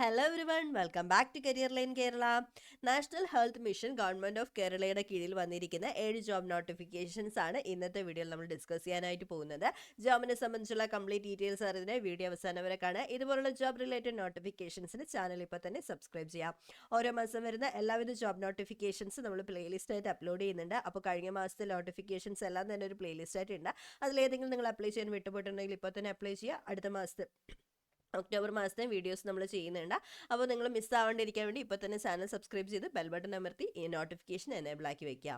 Hello everyone, welcome back to Career Line Kerala. National Health Mission government of കേരളയുടെ കീഴിൽ വന്നിരിക്കുന്ന 7 job notifications ആണ് ഇന്നത്തെ വീഡിയോയിൽ നമ്മൾ ഡിസ്കസ് ചെയ്യാനായിട്ട് പോകുന്നത്. ജോബിനെ സംബന്ധിച്ചുള്ള കംപ്ലീറ്റ് ഡീറ്റെയിൽസ് അറിയുന്നതിന് വീഡിയോ അവസാനം വരെ കാണാം. ഇതുപോലുള്ള ജോബ് റിലേറ്റഡ് നോട്ടിഫിക്കേഷൻസിന് ചാനൽ ഇപ്പോൾ തന്നെ സബ്സ്ക്രൈബ് ചെയ്യാം. ഓരോ മാസം വരുന്ന എല്ലാവിധ ജോബ് നോട്ടിഫിക്കേഷൻസ് നമ്മൾ പ്ലേലിസ്റ്റ് ആയിട്ട് അപ്ലോഡ് ചെയ്യുന്നുണ്ട്. അപ്പോൾ കഴിഞ്ഞ മാസത്തെ നോട്ടിഫിക്കേഷൻസ് എല്ലാം തന്നെ ഒരു പ്ലേലിസ്റ്റ് ആയിട്ട് ഉണ്ട്. അതിലേതെങ്കിലും നിങ്ങൾ അപ്ലൈ ചെയ്യാൻ വിട്ടുപോയിട്ടുണ്ടെങ്കിൽ ഇപ്പോൾ തന്നെ അപ്ലൈ ചെയ്യുക. അടുത്ത മാസത്തെ ഒക്ടോബർ മാസത്തെ വീഡിയോസ് നമ്മൾ ചെയ്യുന്നുണ്ട്. അപ്പോൾ നിങ്ങൾ മിസ്സാവാണ്ടിരിക്കാൻ വേണ്ടി ഇപ്പോൾ തന്നെ ചാനൽ സബ്സ്ക്രൈബ് ചെയ്ത് ബെൽ ബട്ടൺ അമർത്തി ഈ നോട്ടിഫിക്കേഷൻ എനേബിൾ ആക്കി വെക്കുക.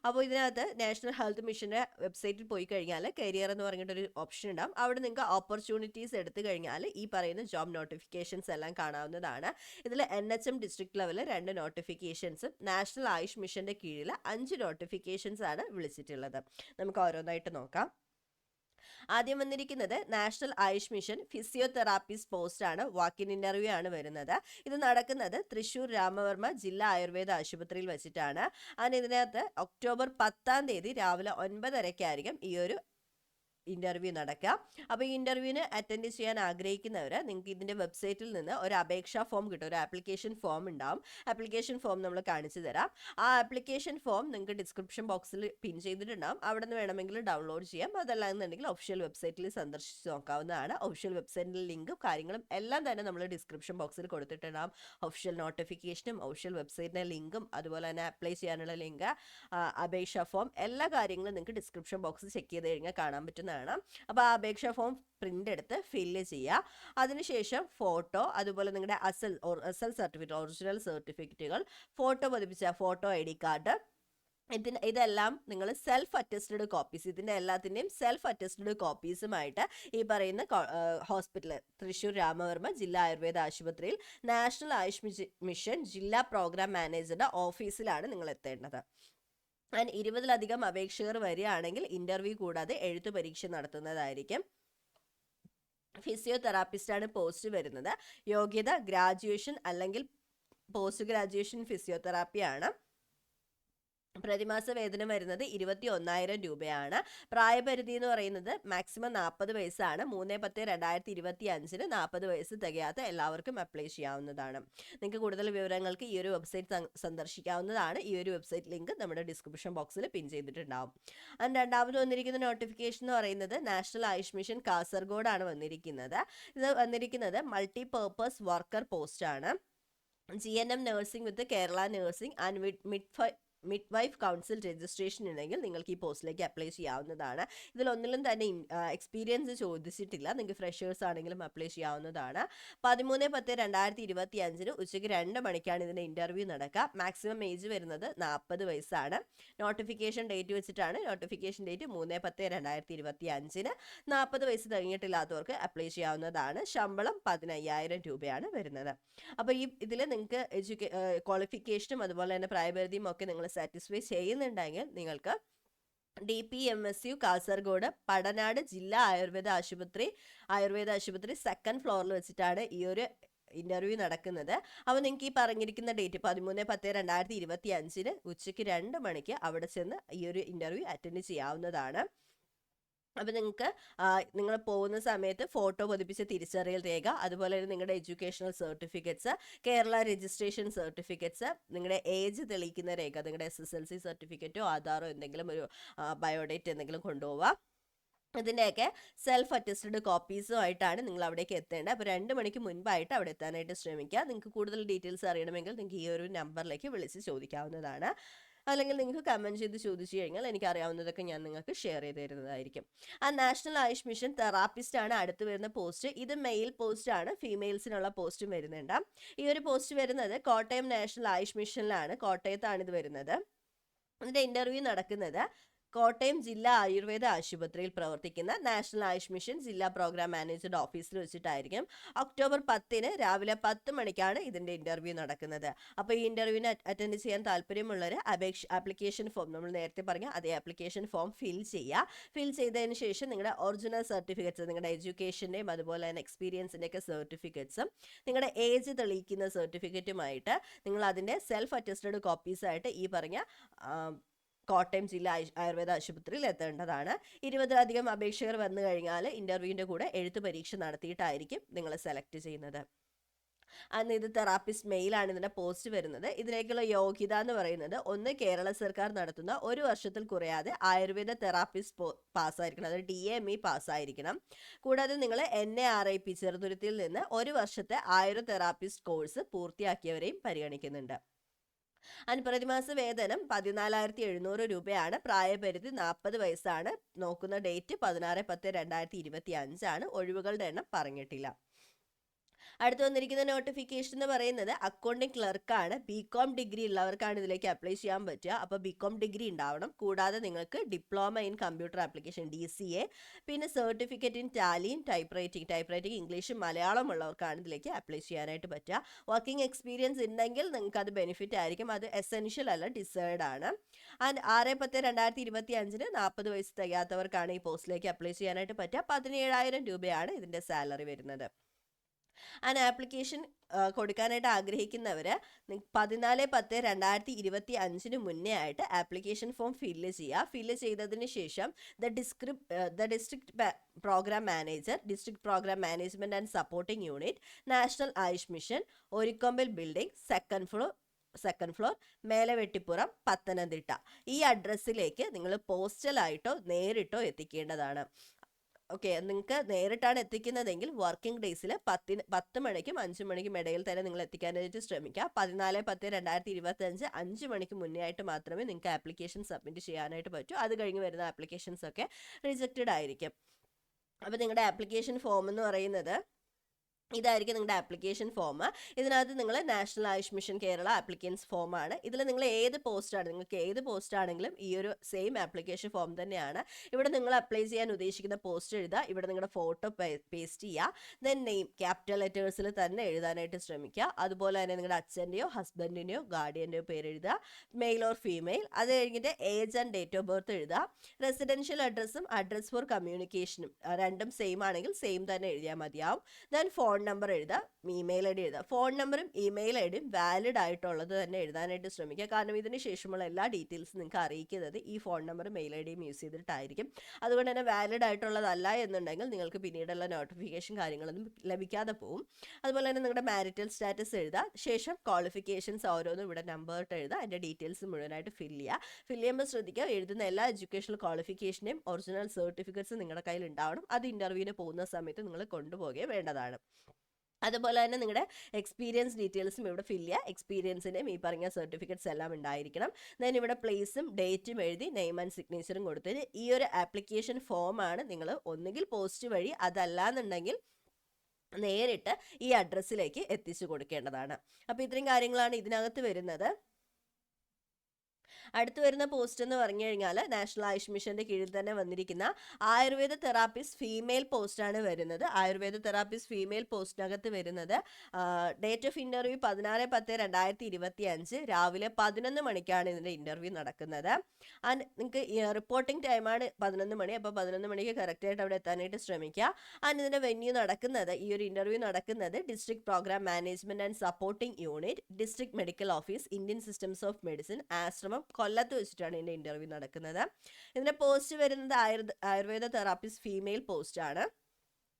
അപ്പോൾ ഇതിനകത്ത് നാഷണൽ ഹെൽത്ത് മിഷൻ്റെ വെബ്സൈറ്റിൽ പോയി കഴിഞ്ഞാൽ കരിയർ എന്ന് പറഞ്ഞിട്ടൊരു ഓപ്ഷൻ ഉണ്ടാകും. അവിടെ നിങ്ങൾക്ക് ഓപ്പർച്യൂണിറ്റീസ് എടുത്തു കഴിഞ്ഞാൽ ഈ പറയുന്ന ജോബ് നോട്ടിഫിക്കേഷൻസ് എല്ലാം കാണാവുന്നതാണ്. ഇതിൽ NHM ഡിസ്ട്രിക്ട് ലെവലിൽ 2 നോട്ടിഫിക്കേഷൻസും നാഷണൽ ആയുഷ് മിഷൻ്റെ കീഴിൽ 5 നോട്ടിഫിക്കേഷൻസ് ആണ് വിളിച്ചിട്ടുള്ളത്. നമുക്ക് ഓരോന്നായിട്ട് നോക്കാം. ആദ്യം വന്നിരിക്കുന്നത് national AYUSH mission physiotherapist post ആണ്. വാക്കിൻ ഇന്റർവ്യൂ ആണ് വരുന്നത്. ഇത് നടക്കുന്നത് തൃശൂർ രാമവർമ്മ ജില്ലാ ആയുർവേദ ആശുപത്രിയിൽ വെച്ചിട്ടാണ്. ഇതിനകത്ത് ഒക്ടോബർ 10 രാവിലെ 9:30 ഈ ഒരു ഇന്റർവ്യൂ നടക്കുക. അപ്പോൾ ഈ ഇന്റർവ്യൂവിന് അറ്റൻഡ് ചെയ്യാൻ ആഗ്രഹിക്കുന്നവർ നിങ്ങൾക്ക് ഇതിൻ്റെ വെബ്സൈറ്റിൽ നിന്ന് ഒരു അപേക്ഷാ ഫോം കിട്ടും. ഒരു ആപ്ലിക്കേഷൻ ഫോം ഉണ്ടാവും. ആപ്ലിക്കേഷൻ ഫോം നമ്മൾ കാണിച്ചു തരാം. ആ ആപ്ലിക്കേഷൻ ഫോം നിങ്ങൾക്ക് ഡിസ്ക്രിപ്ഷൻ ബോക്സിൽ പിൻ ചെയ്തിട്ടുണ്ടാവും. അവിടെ നിന്ന് വേണമെങ്കിൽ ഡൗൺലോഡ് ചെയ്യാം. അതല്ലാന്നുണ്ടെങ്കിൽ ഒഫീഷ്യൽ വെബ്സൈറ്റിൽ സന്ദർശിച്ച് നോക്കാവുന്നതാണ്. ഒഫീഷ്യൽ വെബ്സൈറ്റിൻ്റെ ലിങ്കും കാര്യങ്ങളും എല്ലാം തന്നെ നമ്മൾ ഡിസ്ക്രിപ്ഷൻ ബോക്സിൽ കൊടുത്തിട്ടുണ്ടാവും. ഒഫീഷ്യൽ നോട്ടിഫിക്കേഷനും ഒഫീഷ്യൽ വെബ്സൈറ്റിൻ്റെ ലിങ്കും അതുപോലെ തന്നെ അപ്ലൈ ചെയ്യാനുള്ള ലിങ്ക്, അപേക്ഷാ ഫോം, എല്ലാ കാര്യങ്ങളും നിങ്ങൾക്ക് ഡിസ്ക്രിപ്ഷൻ ബോക്സിൽ ചെക്ക് ചെയ്ത് കഴിഞ്ഞാൽ കാണാൻ പറ്റുന്ന. അപ്പോൾ ആ അപേക്ഷാ ഫോം പ്രിന്റ് എടുത്ത് ഫില്ല് ചെയ്യുക. അതിനുശേഷം ഫോട്ടോ, അതുപോലെ നിങ്ങളുടെ അസൽ സർട്ടിഫിക്കറ്റ്, ഒറിജിനൽ സർട്ടിഫിക്കറ്റുകൾ, ഫോട്ടോ പതിപ്പിച്ച ഫോട്ടോ ID കാർഡ്, ഇതെല്ലാം നിങ്ങൾ സെൽഫ് അറ്റസ്റ്റഡ് കോപ്പീസ്, ഇതിൻ്റെ എല്ലാത്തിൻ്റെയും സെൽഫ് അറ്റസ്റ്റഡ് കോപ്പീസുമായിട്ട് ഈ പറയുന്ന ഹോസ്പിറ്റൽ തൃശ്ശൂർ രാമവർമ്മ ജില്ലാ ആയുർവേദ ആശുപത്രിയിൽ നാഷണൽ ആയുഷ് മിഷൻ ജില്ലാ പ്രോഗ്രാം മാനേജറുടെ ഓഫീസിലാണ് നിങ്ങൾ എത്തേണ്ടത്. 20-ലധികം അപേക്ഷകർ വരികയാണെങ്കിൽ ഇന്റർവ്യൂ കൂടാതെ എഴുത്തു പരീക്ഷ നടത്തുന്നതായിരിക്കും. ഫിസിയോതെറാപ്പിസ്റ്റാണ് പോസ്റ്റ് വരുന്നത്. യോഗ്യത ഗ്രാജുവേഷൻ അല്ലെങ്കിൽ പോസ്റ്റ് ഗ്രാജുവേഷൻ ഫിസിയോതെറാപ്പിയാണ്. പ്രതിമാസ വേതനം വരുന്നത് 21,000 രൂപയാണ്. പ്രായപരിധി എന്ന് പറയുന്നത് മാക്സിമം 40 വയസ്സാണ്. 3/10/2025 40 വയസ്സ് തികയാത്ത എല്ലാവർക്കും അപ്ലൈ ചെയ്യാവുന്നതാണ്. നിങ്ങൾക്ക് കൂടുതൽ വിവരങ്ങൾക്ക് ഈ ഒരു വെബ്സൈറ്റ് സന്ദർശിക്കാവുന്നതാണ്. ഈ ഒരു വെബ്സൈറ്റ് ലിങ്ക് നമ്മുടെ ഡിസ്ക്രിപ്ഷൻ ബോക്സിൽ പിൻ ചെയ്തിട്ടുണ്ടാവും. രണ്ടാമത് വന്നിരിക്കുന്ന നോട്ടിഫിക്കേഷൻ എന്ന് പറയുന്നത് നാഷണൽ ആയുഷ് മിഷൻ കാസർഗോഡാണ് വന്നിരിക്കുന്നത്. ഇത് വന്നിരിക്കുന്നത് മൾട്ടി പർപ്പസ് വർക്കർ പോസ്റ്റ് ആണ്. GNM nursing with Kerala nursing and midwife council registration ഉണ്ടെങ്കിൽ നിങ്ങൾക്ക് ഈ പോസ്റ്റിലേക്ക് അപ്ലൈ ചെയ്യാവുന്നതാണ്. ഇതിലൊന്നിലും തന്നെ എക്സ്പീരിയൻസ് ചോദിച്ചിട്ടില്ല. നിങ്ങൾക്ക് ഫ്രഷേഴ്സ് ആണെങ്കിലും അപ്ലൈ ചെയ്യാവുന്നതാണ്. 13/10/2025 ഉച്ചയ്ക്ക് 2 മണിക്കാണ് ഇതിൻ്റെ ഇൻ്റർവ്യൂ നടക്കുക. മാക്സിമം ഏജ് വരുന്നത് 40 വയസ്സാണ്. നോട്ടിഫിക്കേഷൻ ഡേറ്റ് വെച്ചിട്ടാണ്. Notification date 3/10/2025. 40 വയസ്സ് കഴിഞ്ഞിട്ടില്ലാത്തവർക്ക് അപ്ലൈ ചെയ്യാവുന്നതാണ്. ശമ്പളം 15,000 രൂപയാണ് വരുന്നത്. അപ്പോൾ ഇതിൽ നിങ്ങൾക്ക് ക്വാളിഫിക്കേഷനും അതുപോലെ തന്നെ പ്രായപരിധിയും ഒക്കെ നിങ്ങൾ സാറ്റിസ്ഫൈ ചെയ്യുന്നുണ്ടെങ്കിൽ നിങ്ങൾക്ക് DPMSU കാസർഗോഡ് പടനാട് ജില്ലാ ആയുർവേദ ആശുപത്രി 2nd ഫ്ലോറിൽ വെച്ചിട്ടാണ് ഈ ഒരു ഇന്റർവ്യൂ നടക്കുന്നത്. അപ്പോൾ നിങ്ങൾക്ക് ഈ പറഞ്ഞിരിക്കുന്ന ഡേറ്റ് 13/10/2025 ഉച്ചയ്ക്ക് 2 മണിക്ക് അവിടെ ചെന്ന് ഈ ഒരു ഇന്റർവ്യൂ അറ്റൻഡ് ചെയ്യാവുന്നതാണ്. അപ്പോൾ നിങ്ങൾക്ക് നിങ്ങൾ പോകുന്ന സമയത്ത് ഫോട്ടോ പതിപ്പിച്ച തിരിച്ചറിയൽ രേഖ, അതുപോലെ തന്നെ നിങ്ങളുടെ educational certificates, Kerala registration certificates, നിങ്ങളുടെ ഏജ് തെളിയിക്കുന്ന രേഖ, നിങ്ങളുടെ SSLC സർട്ടിഫിക്കറ്റോ ആധാറോ എന്തെങ്കിലും ഒരു ബയോഡേറ്റ് എന്തെങ്കിലും കൊണ്ടുപോവുക. ഇതിൻ്റെയൊക്കെ സെൽഫ് അറ്റസ്റ്റഡ് കോപ്പീസുമായിട്ടാണ് നിങ്ങൾ അവിടേക്ക് എത്തേണ്ടത്. അപ്പോൾ 2 മണിക്ക് മുൻപായിട്ട് അവിടെ എത്താനായിട്ട് ശ്രമിക്കുക. നിങ്ങൾക്ക് കൂടുതൽ ഡീറ്റെയിൽസ് അറിയണമെങ്കിൽ നിങ്ങൾക്ക് ഈ ഒരു നമ്പറിലേക്ക് വിളിച്ച് ചോദിക്കാവുന്നതാണ്. അല്ലെങ്കിൽ നിങ്ങൾക്ക് കമൻറ്റ് ചെയ്ത് ചോദിച്ചു കഴിഞ്ഞാൽ എനിക്കറിയാവുന്നതൊക്കെ ഞാൻ നിങ്ങൾക്ക് ഷെയർ ചെയ്ത് തരുന്നതായിരിക്കും. നാഷണൽ ആയുഷ് മിഷൻ തെറാപ്പിസ്റ്റ് ആണ് അടുത്ത് വരുന്ന പോസ്റ്റ്. ഇത് മെയിൽ പോസ്റ്റ് ആണ്. ഫീമെയിൽസിനുള്ള പോസ്റ്റും വരുന്നുണ്ട്. ഈ ഒരു പോസ്റ്റ് വരുന്നത് കോട്ടയം നാഷണൽ ആയുഷ് മിഷനിലാണ്. കോട്ടയത്താണ് ഇത് വരുന്നത്. ഇതിൻ്റെ ഇൻ്റർവ്യൂ നടക്കുന്നത് കോട്ടയം ജില്ലാ ആയുർവേദ ആശുപത്രിയിൽ പ്രവർത്തിക്കുന്ന നാഷണൽ ആയുഷ് മിഷൻ ജില്ലാ പ്രോഗ്രാം മാനേജറുടെ ഓഫീസിൽ വെച്ചിട്ടായിരിക്കും. ഒക്ടോബർ 10 രാവിലെ 10 മണിക്കാണ് ഇതിൻ്റെ ഇൻ്റർവ്യൂ നടക്കുന്നത്. അപ്പോൾ ഈ ഇൻ്റർവ്യൂവിന് അറ്റൻഡ് ചെയ്യാൻ താല്പര്യമുള്ളവർ ആപ്ലിക്കേഷൻ ഫോം, നമ്മൾ നേരത്തെ പറഞ്ഞ അതേ ആപ്ലിക്കേഷൻ ഫോം ഫിൽ ചെയ്യുക. ഫിൽ ചെയ്തതിന് ശേഷം നിങ്ങളുടെ ഒറിജിനൽ സർട്ടിഫിക്കറ്റ്സ്, നിങ്ങളുടെ എഡ്യൂക്കേഷൻ്റെയും അതുപോലെ തന്നെ എക്സ്പീരിയൻസിൻ്റെയൊക്കെ സർട്ടിഫിക്കറ്റ്സും നിങ്ങളുടെ ഏജ് തെളിയിക്കുന്ന സർട്ടിഫിക്കറ്റുമായിട്ട് നിങ്ങൾ അതിൻ്റെ സെൽഫ് അറ്റസ്റ്റഡ് കോപ്പീസായിട്ട് ഈ പറഞ്ഞ കോട്ടയം ജില്ലാ ആയുർവേദ ആശുപത്രിയിൽ എത്തേണ്ടതാണ്. 20-ലധികം അപേക്ഷകർ വന്നു കഴിഞ്ഞാൽ ഇൻ്റർവ്യൂവിൻ്റെ കൂടെ എഴുത്ത് പരീക്ഷ നടത്തിയിട്ടായിരിക്കും നിങ്ങൾ സെലക്ട് ചെയ്യുന്നത്. അന്ന് ഇത് തെറാപ്പിസ്റ്റ് മെയിലാണ് ഇതിൻ്റെ പോസ്റ്റ് വരുന്നത്. ഇതിലേക്കുള്ള യോഗ്യത എന്ന് പറയുന്നത് ഒന്ന് കേരള സർക്കാർ നടത്തുന്ന 1 വർഷത്തിൽ കുറയാതെ ആയുർവേദ തെറാപ്പിസ്റ്റ് പാസ്സായിരിക്കണം, അതായത് DME പാസ്സായിരിക്കണം. കൂടാതെ നിങ്ങൾ NARIP ചെറുതുരുത്തിയിൽ നിന്ന് 1 വർഷത്തെ ആയുർവേദ തെറാപ്പിസ്റ്റ് കോഴ്സ് പൂർത്തിയാക്കിയവരെയും പരിഗണിക്കുന്നുണ്ട്. പ്രതിമാസ വേതനം 14,700 രൂപയാണ്. പ്രായപരിധി 40 വയസ്സാണ്. നോക്കുന്ന ഡേറ്റ് 16/10/2025 ആണ്. ഒഴിവുകളുടെ എണ്ണം പറഞ്ഞിട്ടില്ല. അടുത്ത് വന്നിരിക്കുന്ന നോട്ടിഫിക്കേഷൻ എന്ന് പറയുന്നത് അക്കൗണ്ടിങ് ക്ലർക്കാണ്. BCom ഡിഗ്രി ഉള്ളവർക്കാണ് ഇതിലേക്ക് അപ്ലൈ ചെയ്യാൻ പറ്റുക. അപ്പോൾ BCom ഡിഗ്രി ഉണ്ടാവണം. കൂടാതെ നിങ്ങൾക്ക് diploma in computer application DCA, പിന്നെ സർട്ടിഫിക്കറ്റ് ഇൻ ടാലിയും ടൈപ്പ് റൈറ്റിംഗ് ഇംഗ്ലീഷും മലയാളം ഉള്ളവർക്കാണ് ഇതിലേക്ക് അപ്ലൈ ചെയ്യാനായിട്ട് പറ്റുക. വർക്കിംഗ് എക്സ്പീരിയൻസ് ഉണ്ടെങ്കിൽ നിങ്ങൾക്ക് അത് ബെനിഫിറ്റ് ആയിരിക്കും. അത് എസെൻഷ്യൽ അല്ല, ഡിസേർഡ് ആണ്. ആൻഡ് 6/10/2025 40 വയസ്സ് തികയാത്തവർക്കാണ് ഈ പോസ്റ്റിലേക്ക് അപ്ലൈ ചെയ്യാനായിട്ട് പറ്റുക. 17,000 രൂപയാണ് ഇതിൻ്റെ സാലറി വരുന്നത്. ആപ്ലിക്കേഷൻ കൊടുക്കാനായിട്ട് ആഗ്രഹിക്കുന്നവർ 14/10/2025 മുന്നേ ആയിട്ട് ആപ്ലിക്കേഷൻ ഫോം ഫില്ല് ചെയ്യുക. ഫില്ല് ചെയ്തതിന് ശേഷം district programme manager, district programme management and supporting unit, national AYUSH mission, ഒരിക്കൊമ്പൽ building, second floor, Melavettippuram, Pathanamthitta. ഈ അഡ്രസ്സിലേക്ക് നിങ്ങൾ പോസ്റ്റലായിട്ടോ നേരിട്ടോ എത്തിക്കേണ്ടതാണ്. ഓക്കെ, നിങ്ങൾക്ക് നേരിട്ടാണ് എത്തിക്കുന്നതെങ്കിൽ വർക്കിംഗ് ഡേയ്സിൽ 10 മണിക്കും 5 മണിക്കും ഇടയിൽ തന്നെ നിങ്ങൾ എത്തിക്കാനായിട്ട് ശ്രമിക്കുക. 14/10/2025 5 മണിക്ക് മുന്നേ ആയിട്ട് മാത്രമേ നിങ്ങൾക്ക് ആപ്ലിക്കേഷൻ സബ്മിറ്റ് ചെയ്യാനായിട്ട് പറ്റൂ. അത് കഴിഞ്ഞ് വരുന്ന ആപ്ലിക്കേഷൻസ് ഒക്കെ റിജക്റ്റഡ് ആയിരിക്കും. അപ്പോൾ നിങ്ങളുടെ ആപ്ലിക്കേഷൻ ഫോം എന്ന് പറയുന്നത് ഇതായിരിക്കും നിങ്ങളുടെ ആപ്ലിക്കേഷൻ ഫോം. ഇതിനകത്ത് നിങ്ങൾ national AYUSH mission Kerala applicants ഫോമാണ്. ഇതിൽ നിങ്ങൾ നിങ്ങൾക്ക് ഏത് പോസ്റ്റ് ആണെങ്കിലും ഈ ഒരു സെയിം ആപ്ലിക്കേഷൻ ഫോം തന്നെയാണ്. ഇവിടെ നിങ്ങൾ അപ്ലൈ ചെയ്യാൻ ഉദ്ദേശിക്കുന്ന പോസ്റ്റ് എഴുതുക. ഇവിടെ നിങ്ങളുടെ ഫോട്ടോ പേസ്റ്റ് ചെയ്യുക. ദെൻ നെയിം ക്യാപിറ്റൽ ലെറ്റേഴ്സിൽ തന്നെ എഴുതാനായിട്ട് ശ്രമിക്കുക. അതുപോലെ തന്നെ നിങ്ങളുടെ അച്ഛൻ്റെയോ ഹസ്ബൻഡിൻ്റെയോ ഗാർഡിയൻ്റെയോ പേര് എഴുതുക, മെയിൽ ഓർ ഫീമെയിൽ. അത് കഴിഞ്ഞിട്ട് age and date of birth എഴുതുക. റെസിഡൻഷ്യൽ അഡ്രസ്സും അഡ്രസ് ഫോർ കമ്മ്യൂണിക്കേഷനും രണ്ടും സെയിം ആണെങ്കിൽ സെയിം തന്നെ എഴുതിയാൽ മതിയാവും. ദെൻ ഫോൺ നമ്പർ എഴുതുക, ഇമെയിൽ ID എഴുതുക. ഫോൺ നമ്പറും ഇമെയിൽ IDയും വാലിഡ് ആയിട്ടുള്ളത് തന്നെ എഴുതാനായിട്ട് ശ്രമിക്കുക. കാരണം ഇതിന് ശേഷമുള്ള എല്ലാ ഡീറ്റെയിൽസും നിങ്ങൾക്ക് അറിയിക്കുന്നത് ഈ ഫോൺ നമ്പറും മെയിൽ IDയും യൂസ് ചെയ്തിട്ടായിരിക്കും. അതുകൊണ്ട് തന്നെ വാലിഡ് ആയിട്ടുള്ളതല്ല എന്നുണ്ടെങ്കിൽ നിങ്ങൾക്ക് പിന്നീടുള്ള നോട്ടിഫിക്കേഷൻ കാര്യങ്ങളൊന്നും ലഭിക്കാതെ പോകും. അതുപോലെ തന്നെ നിങ്ങളുടെ മാരിറ്റൽ സ്റ്റാറ്റസ് എഴുതുക. ശേഷം ക്വാളിഫിക്കേഷൻസ് ഓരോന്നും ഇവിടെ നമ്പർ എഴുതുക. അതിൻ്റെ ഡീറ്റെയിൽസ് മുഴുവനായിട്ട് ഫില്ല് ചെയ്യുമ്പോൾ ശ്രദ്ധിക്കുക, എഴുതുന്ന എല്ലാ എഡ്യൂക്കേഷണൽ ക്വാളിഫിക്കേഷനെയും ഒറിജിനൽ സർട്ടിഫിക്കറ്റ്സ് നിങ്ങളുടെ കയ്യിൽ ഉണ്ടാവണം. അത് ഇൻ്റർവ്യൂവിന് പോകുന്ന സമയത്ത് നിങ്ങൾ കൊണ്ടുപോകേ വേണ്ടതാണ്. അതുപോലെ തന്നെ നിങ്ങളുടെ എക്സ്പീരിയൻസ് ഡീറ്റെയിൽസും ഇവിടെ ഫില്ല് ചെയ്യുക. എക്സ്പീരിയൻസിൻ്റെയും ഈ പറഞ്ഞ സർട്ടിഫിക്കറ്റ്സ് എല്ലാം ഉണ്ടായിരിക്കണം. ദെൻ ഇവിടെ പ്ലേസും ഡേറ്റും എഴുതി നെയിം ആൻഡ് സിഗ്നേച്ചറും കൊടുത്തിട്ട് ഈ ഒരു ആപ്ലിക്കേഷൻ ഫോമാണ് നിങ്ങൾ ഒന്നുകിൽ പോസ്റ്റ് വഴി അതല്ലാന്നുണ്ടെങ്കിൽ നേരിട്ട് ഈ അഡ്രസ്സിലേക്ക് എത്തിച്ചു കൊടുക്കേണ്ടതാണ്. അപ്പോൾ ഇത്രയും കാര്യങ്ങളാണ് ഇതിനകത്ത് വരുന്നത്. അടുത്ത് വരുന്ന പോസ്റ്റ് എന്ന് പറഞ്ഞു കഴിഞ്ഞാൽ നാഷണൽ ആയുഷ് മിഷന്റെ കീഴിൽ തന്നെ വന്നിരിക്കുന്ന ആയുർവേദ തെറാപ്പിസ്റ്റ് ഫീമെയിൽ പോസ്റ്റാണ് വരുന്നത്. ആയുർവേദ തെറാപ്പിസ്റ്റ് ഫീമെയിൽ പോസ്റ്റിനകത്ത് വരുന്നത് ഡേറ്റ് ഓഫ് ഇൻ്റർവ്യൂ 16/10/2025 രാവിലെ 11 മണിക്കാണ് ഇതിൻ്റെ ഇൻ്റർവ്യൂ നടക്കുന്നത്. ആൻഡ് നിങ്ങൾക്ക് റിപ്പോർട്ടിംഗ് ടൈമാണ് 11 മണി. അപ്പോൾ 11 മണിക്ക് കറക്റ്റായിട്ട് അവിടെ എത്താനായിട്ട് ശ്രമിക്കുക. ആൻഡ് ഇതിൻ്റെ വെന്യൂ നടക്കുന്നത്, ഈ ഒരു ഇൻ്റർവ്യൂ നടക്കുന്നത് district programme management and supporting unit, district medical office, Indian systems of medicine, Ashramam, കൊല്ലത്ത് വെച്ചിട്ടാണ് ഇതിൻ്റെ ഇൻ്റർവ്യൂ നടക്കുന്നത്. ഇതിൻ്റെ പോസ്റ്റ് വരുന്നത് ആയുർവേദ തെറാപ്പിസ്റ്റ് ഫീമെയിൽ പോസ്റ്റാണ്.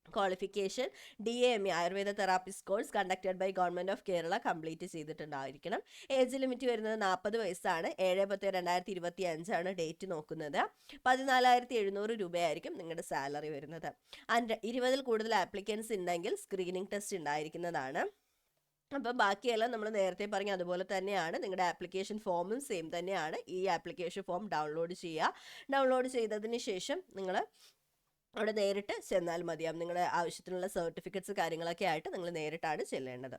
Qualification DAME Ayurveda therapist course conducted by government of Kerala complete ചെയ്തിട്ടുണ്ടായിരിക്കണം. ഏജ് ലിമിറ്റ് വരുന്നത് 40 വയസ്സാണ്. 7/10/2025 ആണ് ഡേറ്റ് നോക്കുന്നത്. 14,700 രൂപയായിരിക്കും നിങ്ങളുടെ സാലറി വരുന്നത്. ആൻഡ് 20-ൽ കൂടുതൽ ആപ്ലിക്കൻസ് ഉണ്ടെങ്കിൽ സ്ക്രീനിങ് ടെസ്റ്റ് ഉണ്ടായിരിക്കുന്നതാണ്. അപ്പോൾ ബാക്കിയെല്ലാം നമ്മൾ നേരത്തെ പറഞ്ഞ അതുപോലെ തന്നെയാണ്. നിങ്ങളുടെ ആപ്ലിക്കേഷൻ ഫോമും സെയിം തന്നെയാണ്. ഈ ആപ്ലിക്കേഷൻ ഫോം ഡൗൺലോഡ് ചെയ്യുക. ഡൗൺലോഡ് ചെയ്തതിന് ശേഷം നിങ്ങൾ അവിടെ നേരിട്ട് ചെന്നാൽ മതിയാവും. നിങ്ങളുടെ ആവശ്യത്തിനുള്ള സർട്ടിഫിക്കറ്റ്സ് കാര്യങ്ങളൊക്കെ ആയിട്ട് നിങ്ങൾ നേരിട്ടാണ് ചെല്ലേണ്ടത്.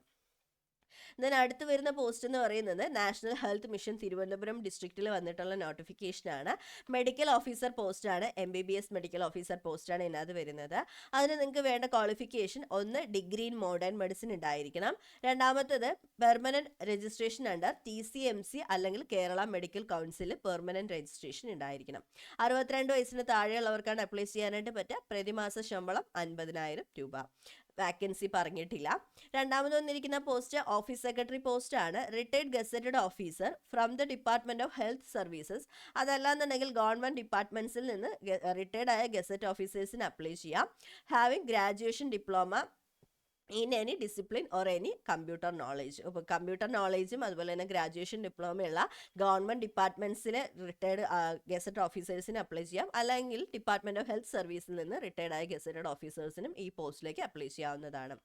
ദെൻ അടുത്ത് വരുന്ന പോസ്റ്റ് എന്ന് പറയുന്നത് നാഷണൽ ഹെൽത്ത് മിഷൻ തിരുവനന്തപുരം ഡിസ്ട്രിക്റ്റിൽ വന്നിട്ടുള്ള നോട്ടിഫിക്കേഷനാണ്. മെഡിക്കൽ ഓഫീസർ പോസ്റ്റാണ്. MBBS മെഡിക്കൽ ഓഫീസർ പോസ്റ്റാണ് ഇതിനകത്ത് വരുന്നത്. അതിന് നിങ്ങൾക്ക് വേണ്ട ക്വാളിഫിക്കേഷൻ ഒന്ന് ഡിഗ്രി ഇൻ മോഡേൺ മെഡിസിൻ ഉണ്ടായിരിക്കണം. രണ്ടാമത്തത് പെർമനന്റ് രജിസ്ട്രേഷൻ അണ്ടർ TCMC അല്ലെങ്കിൽ Kerala medical council permanent registration ഉണ്ടായിരിക്കണം. 62 വയസ്സിന് താഴെയുള്ളവർക്കാണ് അപ്ലൈ ചെയ്യാനായിട്ട് പറ്റുക. പ്രതിമാസ ശമ്പളം 50,000 രൂപ. വാക്കൻസി പറഞ്ഞിട്ടില്ല. രണ്ടാമത് വന്നിരിക്കുന്ന പോസ്റ്റ് ഓഫീസ് സെക്രട്ടറി പോസ്റ്റ് ആണ്. Retired gazetted officer from the department of health services. അതല്ലാന്നുണ്ടെങ്കിൽ ഗവൺമെന്റ് ഡിപ്പാർട്ട്മെന്റ്സിൽ നിന്ന് റിട്ടയർഡ് ആയ ഗസറ്റ് ഓഫീസേഴ്സിന് അപ്ലൈ ചെയ്യാം. Having graduation diploma in any discipline or any computer knowledge. ഇപ്പോൾ കമ്പ്യൂട്ടർ നോളേജും അതുപോലെ തന്നെ ഗ്രാജുവേഷൻ ഡിപ്ലോമയുള്ള ഗവൺമെൻറ് ഡിപ്പാർട്ട്മെൻറ്റ്സിലെ റിട്ടയർഡ് ഗസറ്റ് ഓഫീസേഴ്സിന് അപ്ലൈ ചെയ്യാം. അല്ലെങ്കിൽ ഡിപ്പാർട്ട്മെൻറ്റ് ഓഫ് ഹെൽത്ത് സർവീസിൽ നിന്ന് റിട്ടയർഡ് ആയ ഗസറ്റഡ് ഓഫീസേഴ്സിനും ഈ പോസ്റ്റിലേക്ക് അപ്ലൈ ചെയ്യാവുന്നതാണ്.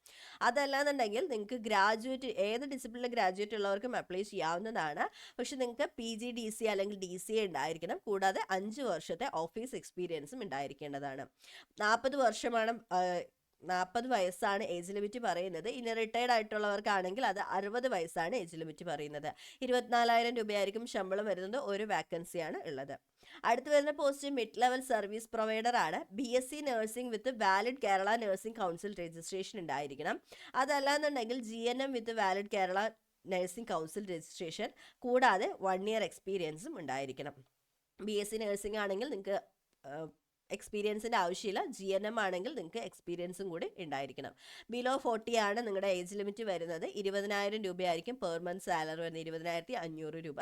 അതല്ലാന്നുണ്ടെങ്കിൽ നിങ്ങൾക്ക് ഗ്രാജുവേറ്റ്, ഏത് ഡിസിപ്ലിനിൽ ഗ്രാജുവേറ്റ് ഉള്ളവർക്കും അപ്ലൈ ചെയ്യാവുന്നതാണ്. പക്ഷെ നിങ്ങൾക്ക് PGDC അല്ലെങ്കിൽ DCA ഉണ്ടായിരിക്കണം. കൂടാതെ 5 വർഷത്തെ ഓഫീസ് എക്സ്പീരിയൻസും ഉണ്ടായിരിക്കേണ്ടതാണ്. 40 വർഷമാണ് 40 വയസ്സാണ് ഏജ് ലിമിറ്റ് പറയുന്നത്. ഇനി റിട്ടയർഡ് ആയിട്ടുള്ളവർക്കാണെങ്കിൽ അത് 60 വയസ്സാണ് ഏജ് ലിമിറ്റ് പറയുന്നത്. 24,000 രൂപയായിരിക്കും ശമ്പളം വരുന്നത്. ഒരു വാക്കൻസിയാണ് ഉള്ളത്. അടുത്ത് വരുന്ന post mid level service provider ആണ്. BSc നഴ്സിംഗ് വിത്ത് valid Kerala nursing council registration ഉണ്ടായിരിക്കണം. അതല്ലാന്നുണ്ടെങ്കിൽ GNM വിത്ത് valid Kerala nursing council registration, കൂടാതെ 1 ഇയർ എക്സ്പീരിയൻസും ഉണ്ടായിരിക്കണം. BSc നഴ്സിംഗ് ആണെങ്കിൽ നിങ്ങൾക്ക് എക്സ്പീരിയൻസിൻ്റെ ആവശ്യമില്ല. GNM ആണെങ്കിൽ നിങ്ങൾക്ക് എക്സ്പീരിയൻസും കൂടി ഉണ്ടായിരിക്കണം. ബിലോ 40 ആണ് നിങ്ങളുടെ ഏജ് ലിമിറ്റ് വരുന്നത്. 20,000 രൂപയായിരിക്കും പെർ മന്ത് സാലറി വരുന്നത്. 20,500 രൂപ.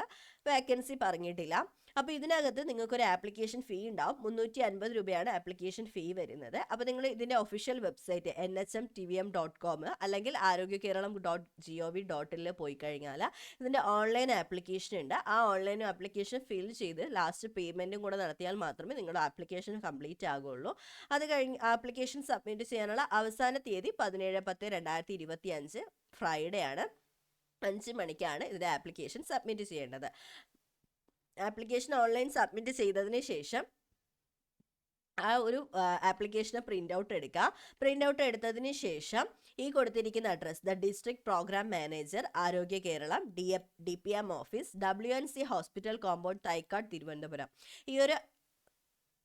വേക്കൻസി പറഞ്ഞിട്ടില്ല. അപ്പോൾ ഇതിനകത്ത് നിങ്ങൾക്കൊരു ആപ്ലിക്കേഷൻ ഫീ ഉണ്ടാവും. 350 രൂപയാണ് ആപ്ലിക്കേഷൻ ഫീ വരുന്നത്. അപ്പോൾ നിങ്ങൾ ഇതിൻ്റെ ഒഫീഷ്യൽ വെബ്സൈറ്റ് nhmtvm.com അല്ലെങ്കിൽ aarogyakeeralam.gov.in പോയി കഴിഞ്ഞാൽ ഇതിൻ്റെ ഓൺലൈൻ ആപ്ലിക്കേഷൻ ഉണ്ട്. ആ ഓൺലൈൻ ആപ്ലിക്കേഷൻ ഫിൽ ചെയ്ത് ലാസ്റ്റ് പേയ്മെൻറ്റും കൂടെ നടത്തിയാൽ മാത്രമേ നിങ്ങളുടെ ആപ്ലിക്കേഷൻ കംപ്ലീറ്റ് ആകുള്ളൂ. അത് കഴിഞ്ഞ് ആപ്ലിക്കേഷൻ സബ്മിറ്റ് ചെയ്യാനുള്ള അവസാന തീയതി 17/10/2025 ഫ്രൈഡേ ആണ്. 5 മണിക്കാണ് ഇതിൻ്റെ ആപ്ലിക്കേഷൻ സബ്മിറ്റ് ചെയ്യേണ്ടത്. ആപ്ലിക്കേഷൻ ഓൺലൈൻ സബ്മിറ്റ് ചെയ്തതിന് ശേഷം ആ ഒരു ആപ്ലിക്കേഷന് പ്രിൻ്റ് ഔട്ട് എടുക്കുക. പ്രിൻ്റ് ഔട്ട് എടുത്തതിന് ശേഷം ഈ കൊടുത്തിരിക്കുന്ന address, the district programme manager, Arogya Keralam, DPM office, WNC hospital compound, Thycaud, Thiruvananthapuram, ഈ ഒരു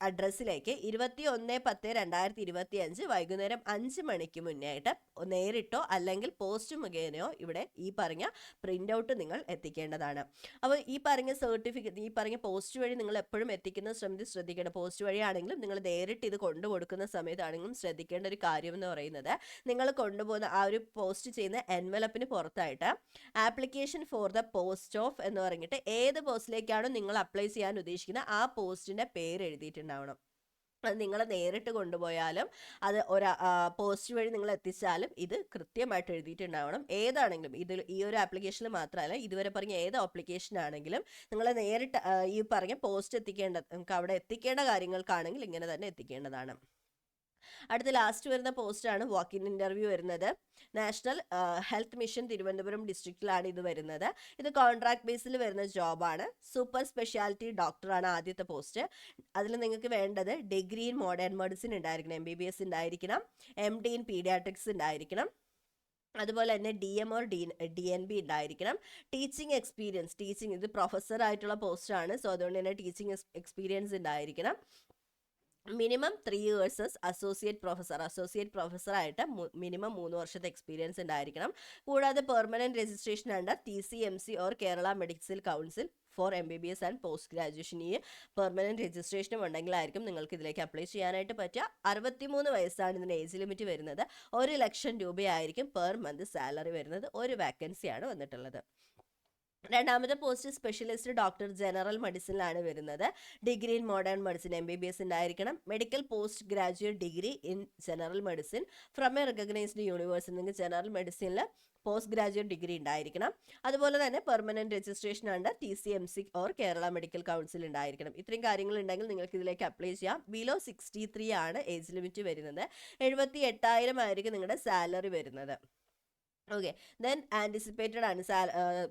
അഡ്രസ്സിലേക്ക് 21/10/2025 വൈകുന്നേരം 5 മണിക്ക് മുന്നേ ആയിട്ട് നേരിട്ടോ അല്ലെങ്കിൽ പോസ്റ്റ് മുഖേനയോ ഇവിടെ ഈ പറഞ്ഞ പ്രിൻ്റ് ഔട്ട് നിങ്ങൾ എത്തിക്കേണ്ടതാണ്. അപ്പോൾ ഈ പറഞ്ഞ സർട്ടിഫിക്കറ്റ്, ഈ പറഞ്ഞ പോസ്റ്റ് വഴി നിങ്ങൾ എപ്പോഴും എത്തിക്കുന്ന ശ്രദ്ധിക്കണം. പോസ്റ്റ് വഴിയാണെങ്കിലും നിങ്ങൾ നേരിട്ട് ഇത് കൊണ്ടുകൊടുക്കുന്ന സമയത്താണെങ്കിലും ശ്രദ്ധിക്കേണ്ട ഒരു കാര്യം എന്ന് പറയുന്നത്, നിങ്ങൾ കൊണ്ടുപോകുന്ന ആ ഒരു പോസ്റ്റ് ചെയ്യുന്ന എൻവലപ്പിന് പുറത്തായിട്ട് application for the post of എന്ന് പറഞ്ഞിട്ട് ഏത് പോസ്റ്റിലേക്കാണോ നിങ്ങൾ അപ്ലൈ ചെയ്യാൻ ഉദ്ദേശിക്കുന്നത് ആ പോസ്റ്റിൻ്റെ പേര് എഴുതിയിട്ടുണ്ട്. അത് നിങ്ങൾ നേരിട്ട് കൊണ്ടുപോയാലും അത് പോസ്റ്റ് വഴി നിങ്ങൾ എത്തിച്ചാലും ഇത് കൃത്യമായിട്ട് എഴുതിയിട്ടുണ്ടാവണം. ഏതാണെങ്കിലും ഈ ഒരു ആപ്ലിക്കേഷനിൽ മാത്രമല്ല, ഇതുവരെ പറഞ്ഞ ഏത് ആപ്ലിക്കേഷൻ ആണെങ്കിലും നിങ്ങൾ നേരിട്ട് ഈ പറഞ്ഞ പോസ്റ്റ് നമുക്ക് അവിടെ എത്തിക്കേണ്ട കാര്യങ്ങൾക്കാണെങ്കിൽ ഇങ്ങനെ തന്നെ എത്തിക്കേണ്ടതാണ്. അടുത്ത ലാസ്റ്റ് വരുന്ന പോസ്റ്റാണ് വാക്ക് ഇൻ ഇൻ്റർവ്യൂ വരുന്നത്. നാഷണൽ ഹെൽത്ത് മിഷൻ തിരുവനന്തപുരം ഡിസ്ട്രിക്റ്റിലാണ് ഇത് വരുന്നത്. ഇത് കോൺട്രാക്ട് ബേസിൽ വരുന്ന ജോബാണ്. സൂപ്പർ സ്പെഷ്യാലിറ്റി ഡോക്ടറാണ് ആദ്യത്തെ പോസ്റ്റ്. അതിൽ നിങ്ങൾക്ക് വേണ്ടത് ഡിഗ്രി ഇൻ മോഡേൺ മെഡിസിൻ ഉണ്ടായിരിക്കണം, MBBS ഉണ്ടായിരിക്കണം, MD ഇൻ പീഡിയാട്രിക്സ് ഉണ്ടായിരിക്കണം, അതുപോലെ തന്നെ DM or DNB ഉണ്ടായിരിക്കണം. ടീച്ചിങ് എക്സ്പീരിയൻസ്, ഇത് പ്രൊഫസർ ആയിട്ടുള്ള പോസ്റ്റാണ്. സോ അതുകൊണ്ട് തന്നെ ടീച്ചിങ് എക്സ്പീരിയൻസ് ഉണ്ടായിരിക്കണം. മിനിമം 3 years അസോസിയേറ്റ് പ്രൊഫസർ ആയിട്ട് മിനിമം 3 വർഷത്തെ എക്സ്പീരിയൻസ് ഉണ്ടായിരിക്കണം. കൂടാതെ permanent registration under TCMC or Kerala medical council for MBBS and post graduation. ഈ പെർമനന്റ് രജിസ്ട്രേഷനും ഉണ്ടെങ്കിലായിരിക്കും നിങ്ങൾക്ക് ഇതിലേക്ക് അപ്ലൈ ചെയ്യാനായിട്ട് പറ്റുക. 63 വയസ്സാണ് ഇതിൻ്റെ ഏജ് ലിമിറ്റ് വരുന്നത്. 1 ലക്ഷം രൂപയായിരിക്കും പെർ മന്ത് സാലറി വരുന്നത്. ഒരു വാക്കൻസിയാണ് വന്നിട്ടുള്ളത്. രണ്ടാമത്തെ പോസ്റ്റ് സ്പെഷ്യലിസ്റ്റ് ഡോക്ടർ ജനറൽ മെഡിസിനിലാണ് വരുന്നത്. Degree in modern medicine MBBS ഉണ്ടായിരിക്കണം. Medical post graduate degree in general medicine from A recognised university. നിങ്ങൾക്ക് ജനറൽ മെഡിസിനിൽ പോസ്റ്റ് ഗ്രാജുവേറ്റ് ഡിഗ്രി ഉണ്ടായിരിക്കണം. അതുപോലെ തന്നെ permanent registration under TCMC or Kerala medical council ഉണ്ടായിരിക്കണം. ഇത്രയും കാര്യങ്ങൾ ഉണ്ടെങ്കിൽ നിങ്ങൾക്ക് ഇതിലേക്ക് അപ്ലൈ ചെയ്യാം. ബിലോ 63 ആണ് ഏജ് ലിമിറ്റ് വരുന്നത്. 78,000 ആയിരിക്കും നിങ്ങളുടെ സാലറി വരുന്നത്. ഓക്കെ, ദെൻ ആൻറ്റിസിപ്പേറ്റഡ് ആണ്.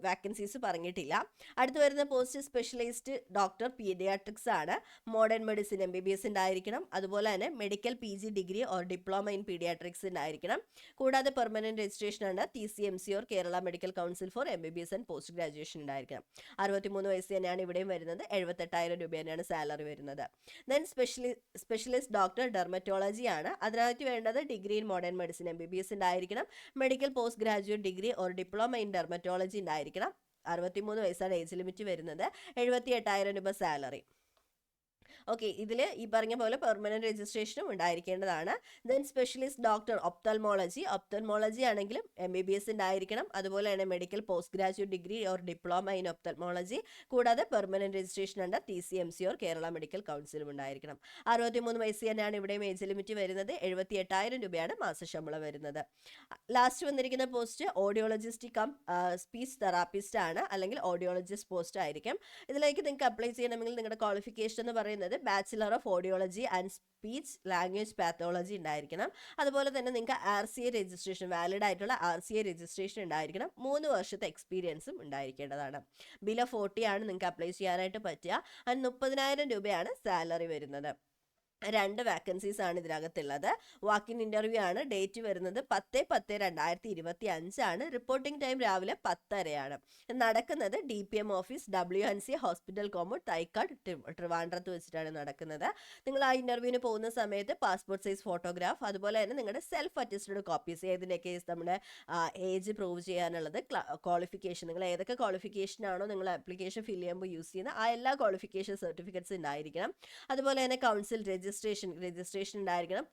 വാക്കൻസീസ് പറഞ്ഞിട്ടില്ല. അടുത്ത് വരുന്ന പോസ്റ്റ് സ്പെഷ്യലിസ്റ്റ് ഡോക്ടർ പീഡിയാട്രിക്സ് ആണ്. മോഡേൺ മെഡിസിൻ MBBS ഉണ്ടായിരിക്കണം. അതുപോലെ തന്നെ medical PG degree or diploma in paediatrics ഉണ്ടായിരിക്കണം. കൂടാതെ പെർമനന്റ് രജിസ്ട്രേഷൻ ഉണ്ട് TCMC or Kerala medical council for MBBS and post graduation ഉണ്ടായിരിക്കണം. 63 വയസ്സ് തന്നെയാണ് ഇവിടെയും വരുന്നത്. 78,000 രൂപ തന്നെയാണ് സാലറി വരുന്നത്. ദെൻ സ്പെഷ്യലിസ്റ്റ് ഡോക്ടർ ഡെർമറ്റോളജി ആണ്. അതിനകത്ത് വേണ്ടത് degree in modern medicine MBBS ഉണ്ടായിരിക്കണം. Medical post graduate degree or diploma in dermatology ഉണ്ടായിരിക്കണം. 63 വയസ്സാണ് ഏജ് ലിമിറ്റ് വരുന്നത്. 78,000 രൂപ സാലറി. ഓക്കെ, ഇതിൽ ഈ പറഞ്ഞ പോലെ പെർമനന്റ് രജിസ്ട്രേഷനും ഉണ്ടായിരിക്കേണ്ടതാണ്. ദെൻ സ്പെഷ്യലിസ്റ്റ് ഡോക്ടർ ഒപ്തൽമോളജി ആണെങ്കിലും MBBS ഉണ്ടായിരിക്കണം. അതുപോലെ തന്നെ medical post graduate degree or diploma in ophthalmology, കൂടാതെ പെർമനന്റ് രജിസ്ട്രേഷൻ ഉണ്ട് TCMC ഓർ കേരള മെഡിക്കൽ കൗൺസിലും ഉണ്ടായിരിക്കണം. 63 വയസ്സ് തന്നെയാണ് ഇവിടെയും ഏജ് ലിമിറ്റ് വരുന്നത്. 78,000 രൂപയാണ് മാസശമ്പളം വരുന്നത്. ലാസ്റ്റ് വന്നിരിക്കുന്ന post audiologist cum speech therapist ആണ്, അല്ലെങ്കിൽ ഓഡിയോളജിസ്റ്റ് പോസ്റ്റ് ആയിരിക്കും. ഇതിലേക്ക് നിങ്ങൾക്ക് അപ്ലൈ ചെയ്യണമെങ്കിൽ നിങ്ങളുടെ ക്വാളിഫിക്കേഷൻ എന്ന് പറയുന്നത് bachelor of audiology and speech language pathology ഉണ്ടായിരിക്കണം. അതുപോലെ തന്നെ നിങ്ങൾക്ക് RCA രജിസ്ട്രേഷൻ, വാലിഡ് ആയിട്ടുള്ള RCA രജിസ്ട്രേഷൻ ഉണ്ടായിരിക്കണം. 3 വർഷത്തെ എക്സ്പീരിയൻസും ഉണ്ടായിരിക്കേണ്ടതാണ്. ബിലോ 40 ആണ് നിങ്ങൾക്ക് അപ്ലൈ ചെയ്യാനായിട്ട് പറ്റുക. 30,000 രൂപയാണ് സാലറി വരുന്നത്. 2 വാക്കൻസീസ് ആണ് ഇതിനകത്തുള്ളത്. വാക്കിൻ ഇന്റർവ്യൂ ആണ്. ഡേറ്റ് വരുന്നത് 10/10/2025 ആണ്. റിപ്പോർട്ടിംഗ് ടൈം രാവിലെ 10:30 നടക്കുന്നത് DPM office WNC hospital compound Thycaud ട്രിവാൻഡ്രത്ത് വെച്ചിട്ടാണ് നടക്കുന്നത്. നിങ്ങൾ ആ ഇന്റർവ്യൂവിന് പോകുന്ന സമയത്ത് പാസ്പോർട്ട് സൈസ് ഫോട്ടോഗ്രാഫ്, അതുപോലെ തന്നെ നിങ്ങളുടെ സെൽഫ് അറ്റസ്റ്റഡ് കോപ്പീസ്, ഏതിൻ്റെ കേസ് നമ്മുടെ ഏജ് പ്രൂവ് ചെയ്യാനുള്ളത്, ക്വാളിഫിക്കേഷൻ, നിങ്ങൾ ഏതൊക്കെ ക്വാളിഫിക്കേഷൻ ആണോ നിങ്ങൾ ആപ്ലിക്കേഷൻ ഫില്ല് ചെയ്യുമ്പോൾ യൂസ് ചെയ്യുന്ന ആ എല്ലാ ക്വാളിഫിക്കേഷൻ സർട്ടിഫിക്കറ്റ്സ് ഉണ്ടായിരിക്കണം. അതുപോലെ തന്നെ കൗൺസിൽ രജിസ്ട്രേഷൻ ഉണ്ടായിരിക്കണം.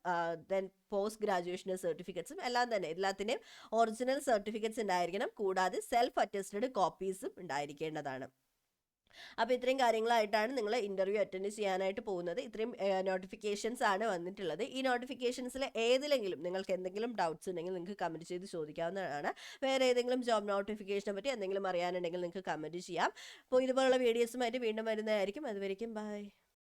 ദെൻ പോസ്റ്റ് ഗ്രാജുവേഷൻ സർട്ടിഫിക്കറ്റ്സും എല്ലാത്തിൻ്റെയും ഒറിജിനൽ സർട്ടിഫിക്കറ്റ്സ് ഉണ്ടായിരിക്കണം. കൂടാതെ സെൽഫ് അറ്റസ്റ്റഡ് കോപ്പീസും ഉണ്ടായിരിക്കേണ്ടതാണ്. അപ്പോൾ ഇത്രയും കാര്യങ്ങളായിട്ടാണ് നിങ്ങൾ ഇൻ്റർവ്യൂ അറ്റൻഡ് ചെയ്യാനായിട്ട് പോകുന്നത്. ഇത്രയും നോട്ടിഫിക്കേഷൻസ് ആണ് വന്നിട്ടുള്ളത്. ഈ നോട്ടിഫിക്കേഷൻസിൽ ഏതിലെങ്കിലും നിങ്ങൾക്ക് എന്തെങ്കിലും ഡൗട്ട്സ് ഉണ്ടെങ്കിൽ നിങ്ങൾക്ക് കമൻറ്റ് ചെയ്ത് ചോദിക്കാവുന്നതാണ്. വേറെ ഏതെങ്കിലും ജോബ് നോട്ടിഫിക്കേഷനെ പറ്റി എന്തെങ്കിലും അറിയാനുണ്ടെങ്കിൽ നിങ്ങൾക്ക് കമൻറ്റ് ചെയ്യാം. അപ്പോൾ ഇതുപോലുള്ള വീഡിയോസുമായിട്ട് വീണ്ടും വരുന്നതായിരിക്കും. അതുവരെയ്ക്കും ബൈ.